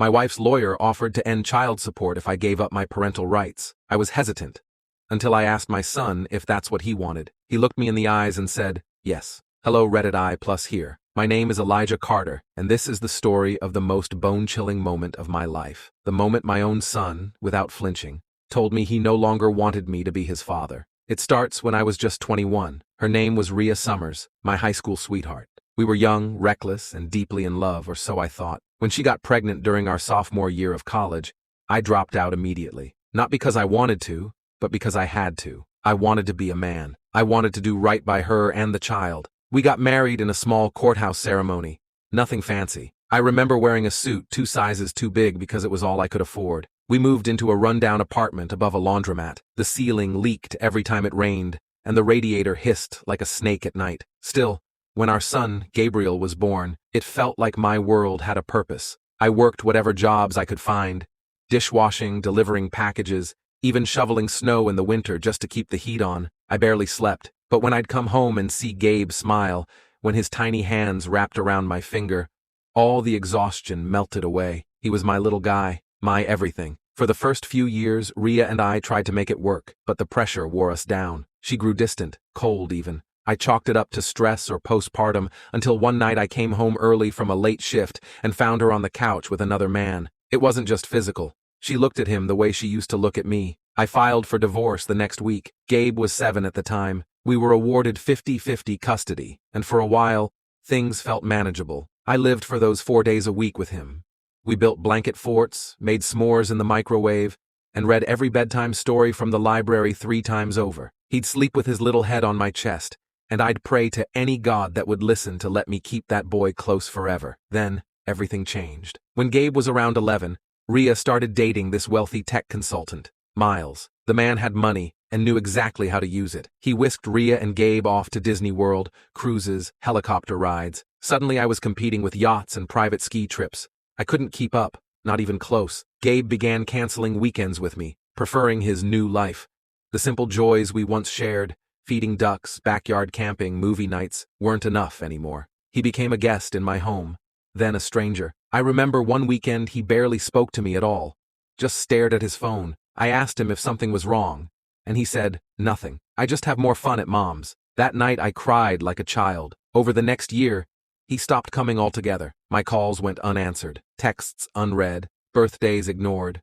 My wife's lawyer offered to end child support if I gave up my parental rights. I was hesitant, until I asked my son if that's what he wanted. He looked me in the eyes and said, yes. Hello Reddit I plus here. My name is Elijah Carter, and this is the story of the most bone-chilling moment of my life. The moment my own son, without flinching, told me he no longer wanted me to be his father. It starts when I was just 21. Her name was Rhea Summers, my high school sweetheart. We were young, reckless, and deeply in love, or so I thought. When she got pregnant during our sophomore year of college, I dropped out immediately. Not because I wanted to, but because I had to. I wanted to be a man. I wanted to do right by her and the child. We got married in a small courthouse ceremony. Nothing fancy. I remember wearing a suit 2 sizes too big because it was all I could afford. We moved into a rundown apartment above a laundromat. The ceiling leaked every time it rained, and the radiator hissed like a snake at night. Still, when our son, Gabriel, was born, it felt like my world had a purpose. I worked whatever jobs I could find, dishwashing, delivering packages, even shoveling snow in the winter just to keep the heat on. I barely slept, but when I'd come home and see Gabe smile, when his tiny hands wrapped around my finger, all the exhaustion melted away. He was my little guy, my everything. For the first few years, Rhea and I tried to make it work, but the pressure wore us down. She grew distant, cold even. I chalked it up to stress or postpartum until one night I came home early from a late shift and found her on the couch with another man. It wasn't just physical. She looked at him the way she used to look at me. I filed for divorce the next week. Gabe was 7 at the time. We were awarded 50-50 custody, and for a while, things felt manageable. I lived for those 4 days a week with him. We built blanket forts, made s'mores in the microwave, and read every bedtime story from the library 3 times over. He'd sleep with his little head on my chest, and I'd pray to any god that would listen to let me keep that boy close forever. Then, everything changed. When Gabe was around 11, Rhea started dating this wealthy tech consultant, Miles. The man had money and knew exactly how to use it. He whisked Rhea and Gabe off to Disney World, cruises, helicopter rides. Suddenly I was competing with yachts and private ski trips. I couldn't keep up, not even close. Gabe began canceling weekends with me, preferring his new life. The simple joys we once shared, feeding ducks, backyard camping, movie nights, weren't enough anymore. He became a guest in my home, then a stranger. I remember one weekend he barely spoke to me at all, just stared at his phone. I asked him if something was wrong, and he said, nothing. I just have more fun at mom's. That night I cried like a child. Over the next year, he stopped coming altogether. My calls went unanswered, texts unread, birthdays ignored.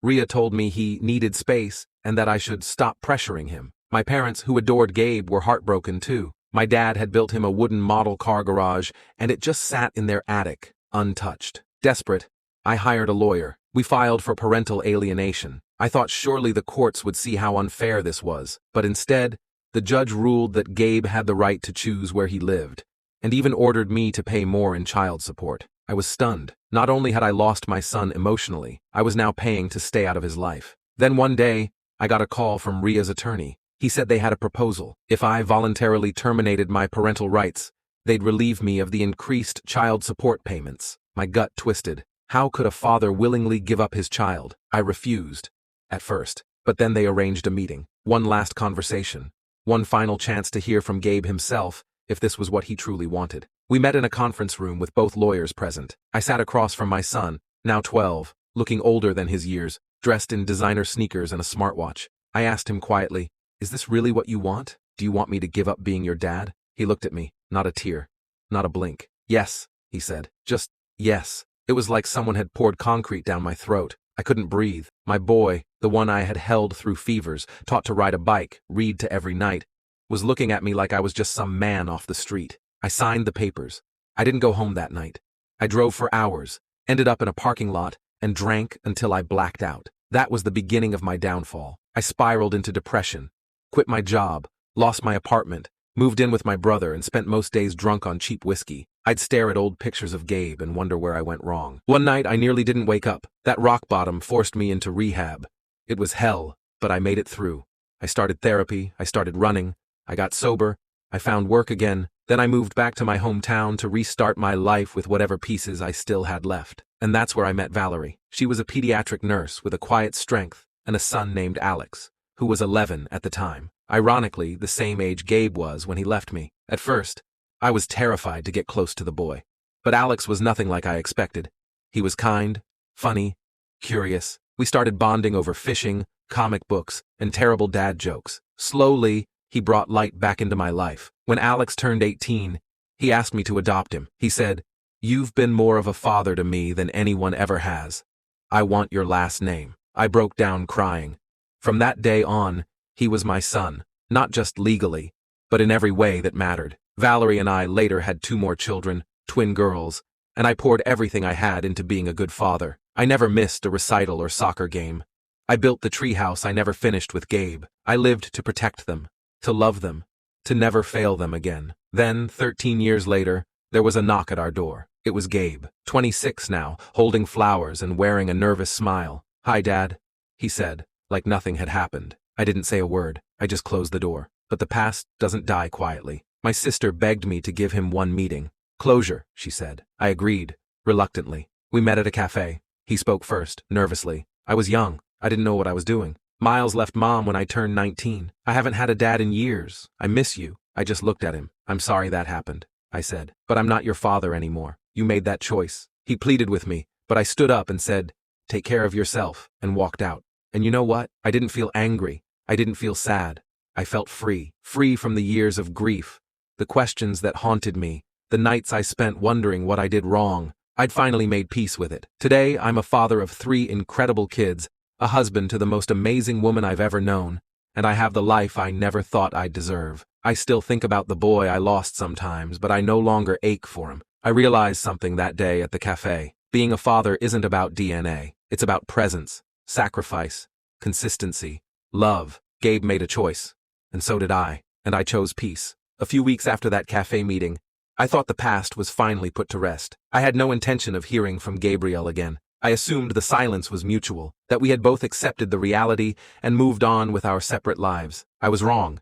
Rhea told me he needed space and that I should stop pressuring him. My parents, who adored Gabe, were heartbroken too. My dad had built him a wooden model car garage, and it just sat in their attic, untouched. Desperate, I hired a lawyer. We filed for parental alienation. I thought surely the courts would see how unfair this was, but instead, the judge ruled that Gabe had the right to choose where he lived, and even ordered me to pay more in child support. I was stunned. Not only had I lost my son emotionally, I was now paying to stay out of his life. Then one day, I got a call from Rhea's attorney. He said they had a proposal. If I voluntarily terminated my parental rights, they'd relieve me of the increased child support payments. My gut twisted. How could a father willingly give up his child? I refused, at first, but then they arranged a meeting. One last conversation. One final chance to hear from Gabe himself, if this was what he truly wanted. We met in a conference room with both lawyers present. I sat across from my son, now 12, looking older than his years, dressed in designer sneakers and a smartwatch. I asked him quietly, "Is this really what you want? Do you want me to give up being your dad?" He looked at me, not a tear, not a blink. "Yes," he said, "just yes." It was like someone had poured concrete down my throat. I couldn't breathe. My boy, the one I had held through fevers, taught to ride a bike, read to every night, was looking at me like I was just some man off the street. I signed the papers. I didn't go home that night. I drove for hours, ended up in a parking lot, and drank until I blacked out. That was the beginning of my downfall. I spiraled into depression, quit my job, lost my apartment, moved in with my brother, and spent most days drunk on cheap whiskey. I'd stare at old pictures of Gabe and wonder where I went wrong. One night I nearly didn't wake up. That rock bottom forced me into rehab. It was hell, but I made it through. I started therapy, I started running, I got sober, I found work again, then I moved back to my hometown to restart my life with whatever pieces I still had left. And that's where I met Valerie. She was a pediatric nurse with a quiet strength and a son named Alex, who was 11 at the time. Ironically, the same age Gabe was when he left me. At first, I was terrified to get close to the boy. But Alex was nothing like I expected. He was kind, funny, curious. We started bonding over fishing, comic books, and terrible dad jokes. Slowly, he brought light back into my life. When Alex turned 18, he asked me to adopt him. He said, "You've been more of a father to me than anyone ever has. I want your last name." I broke down crying. From that day on, he was my son, not just legally, but in every way that mattered. Valerie and I later had 2 more children, twin girls, and I poured everything I had into being a good father. I never missed a recital or soccer game. I built the treehouse I never finished with Gabe. I lived to protect them, to love them, to never fail them again. Then, 13 years later, there was a knock at our door. It was Gabe, 26 now, holding flowers and wearing a nervous smile. "Hi, Dad," he said, like nothing had happened. I didn't say a word. I just closed the door. But the past doesn't die quietly. My sister begged me to give him one meeting. "Closure," she said. I agreed, reluctantly. We met at a cafe. He spoke first, nervously. I was young. I didn't know what I was doing. Miles left Mom when I turned 19. "I haven't had a dad in years. I miss you." I just looked at him. "I'm sorry that happened," I said. "But I'm not your father anymore. You made that choice." He pleaded with me, but I stood up and said, "Take care of yourself," and walked out. And you know what? I didn't feel angry. I didn't feel sad. I felt free. Free from the years of grief, the questions that haunted me, the nights I spent wondering what I did wrong. I'd finally made peace with it. Today, I'm a father of 3 incredible kids, a husband to the most amazing woman I've ever known, and I have the life I never thought I'd deserve. I still think about the boy I lost sometimes, but I no longer ache for him. I realized something that day at the cafe. Being a father isn't about DNA. It's about presence, sacrifice, consistency, love. Gabe made a choice, and so did I, and I chose peace. A few weeks after that cafe meeting, I thought the past was finally put to rest. I had no intention of hearing from Gabriel again. I assumed the silence was mutual, that we had both accepted the reality and moved on with our separate lives. I was wrong.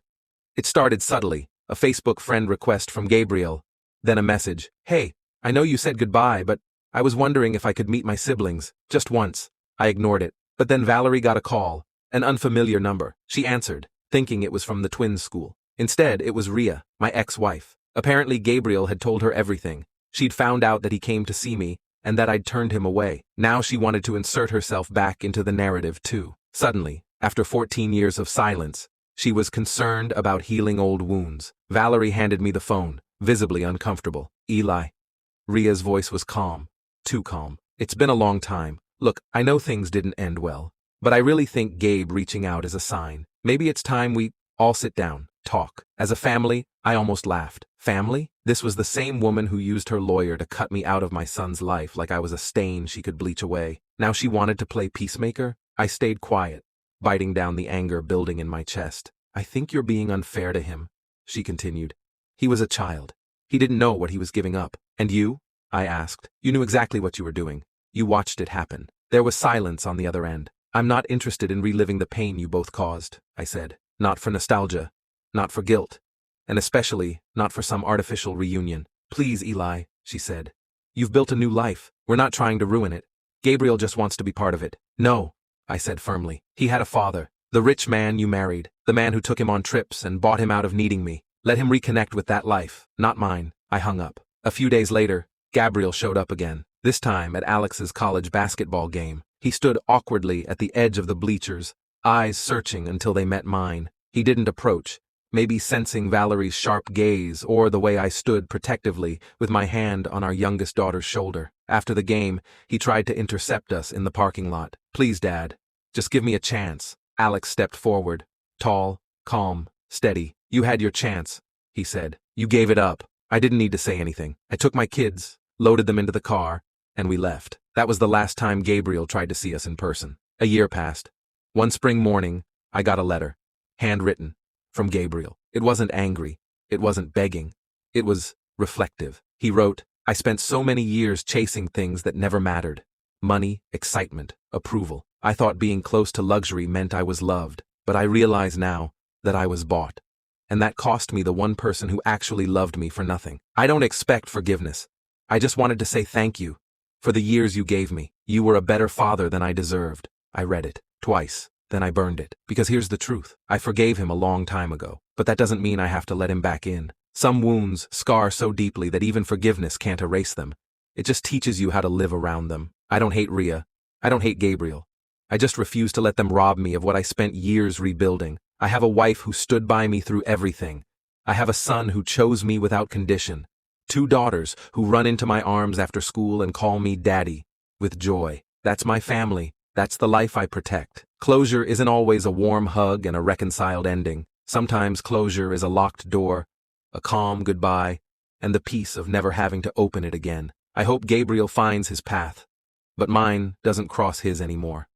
It started subtly, a Facebook friend request from Gabriel, then a message. "Hey, I know you said goodbye, but I was wondering if I could meet my siblings, just once." I ignored it. But then Valerie got a call, an unfamiliar number. She answered, thinking it was from the twins' school. Instead, it was Rhea, my ex-wife. Apparently Gabriel had told her everything. She'd found out that he came to see me, and that I'd turned him away. Now she wanted to insert herself back into the narrative too. Suddenly, after 14 years of silence, she was concerned about healing old wounds. Valerie handed me the phone, visibly uncomfortable. "Eli." Rhea's voice was calm, too calm. "It's been a long time. Look, I know things didn't end well, but I really think Gabe reaching out is a sign. Maybe it's time we all sit down, talk. As a family," I almost laughed. Family? This was the same woman who used her lawyer to cut me out of my son's life like I was a stain she could bleach away. Now she wanted to play peacemaker? I stayed quiet, biting down the anger building in my chest. "I think you're being unfair to him," she continued. "He was a child. He didn't know what he was giving up. And you?" I asked. "You knew exactly what you were doing. You watched it happen." There was silence on the other end. "I'm not interested in reliving the pain you both caused," I said. "Not for nostalgia. Not for guilt. And especially, not for some artificial reunion." "Please, Eli," she said. "You've built a new life. We're not trying to ruin it. Gabriel just wants to be part of it." "No," I said firmly. "He had a father. The rich man you married. The man who took him on trips and bought him out of needing me. Let him reconnect with that life, not mine." I hung up. A few days later, Gabriel showed up again. This time at Alex's college basketball game. He stood awkwardly at the edge of the bleachers, eyes searching until they met mine. He didn't approach, maybe sensing Valerie's sharp gaze or the way I stood protectively with my hand on our youngest daughter's shoulder. After the game, he tried to intercept us in the parking lot. "Please, Dad, just give me a chance." Alex stepped forward, tall, calm, steady. "You had your chance," he said. "You gave it up." I didn't need to say anything. I took my kids, loaded them into the car, and we left. That was the last time Gabriel tried to see us in person. A year passed. One spring morning, I got a letter, handwritten, from Gabriel. It wasn't angry. It wasn't begging. It was reflective. He wrote, "I spent so many years chasing things that never mattered. Money, excitement, approval. I thought being close to luxury meant I was loved, but I realize now that I was bought. And that cost me the one person who actually loved me for nothing. I don't expect forgiveness. I just wanted to say thank you for the years you gave me. You were a better father than I deserved." I read it twice, then I burned it. Because here's the truth. I forgave him a long time ago, but that doesn't mean I have to let him back in. Some wounds scar so deeply that even forgiveness can't erase them. It just teaches you how to live around them. I don't hate Rhea. I don't hate Gabriel. I just refuse to let them rob me of what I spent years rebuilding. I have a wife who stood by me through everything. I have a son who chose me without condition. 2 daughters who run into my arms after school and call me daddy with joy. That's my family. That's the life I protect. Closure isn't always a warm hug and a reconciled ending. Sometimes closure is a locked door, a calm goodbye, and the peace of never having to open it again. I hope Gabriel finds his path, but mine doesn't cross his anymore.